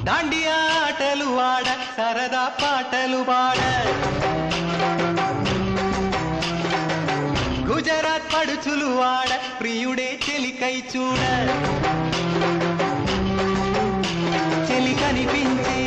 దాండియా ఆటలు ఆడ సరదా పాటలు పాడ గుజరాత్ పడుచులు ఆడ ప్రియుడే చెలికై చూడ చెలి కనిపించే